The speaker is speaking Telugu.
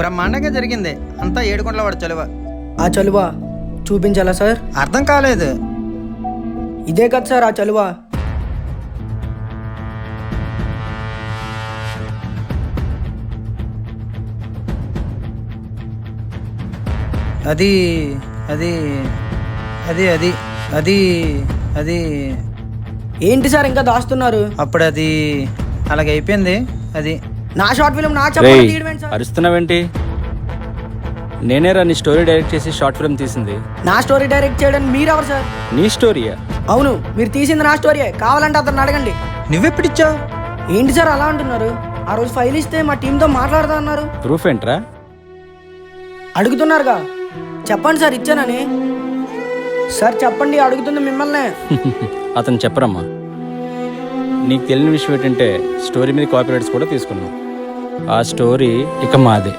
బ్రహ్మాండంగా జరిగింది. అంతా ఏడుకొండల వాడు చలువ. ఆ చలువ చూపించాలా సార్? అర్థం కాలేదు. ఇదే కదా సార్ ఆ చలువ. అది అది అది అది అది అది ఏంటి సార్ ఇంకా దాస్తున్నారు? అప్పుడు అది అలాగే అయిపోయింది. అది నా షార్ట్ ఫిల్మ్ నా రేయ్, చెప్పండి తీయడమేంటి సార్? అరుస్తున్నావేంటి? నేనేరా నీ స్టోరీ డైరెక్ట్ చేసి షార్ట్ ఫిల్మ్ తీసింది. నా స్టోరీ డైరెక్ట్ చేయడానికి మీరెవరు సార్? నీ స్టోరీయా? అవును, మీరు తీసింది నా స్టోరీయే. కావాలంటే అతను అడగండి. నువ్వెప్పుడిచ్చావు? ఏంటి సార్ అలా అంటున్నారు? ఆ రోజు ఫైల్ ఇస్తే మా టీంతో మాట్లాడదా అన్నారు. ప్రూఫ్ ఏంట్రా? అడుగుతున్నారుగా, చెప్పండి సార్ ఇచ్చానని. సార్ చెప్పండి, అడుగుతుంది మిమ్మల్నే. అతను చెప్పరమ్మా. నీకు తెలియని విషయం ఏంటంటే స్టోరీ మీద కాపీరైట్స్ కూడా తీసుకున్నాం. ఆ స్టోరీ ఇక మాదే.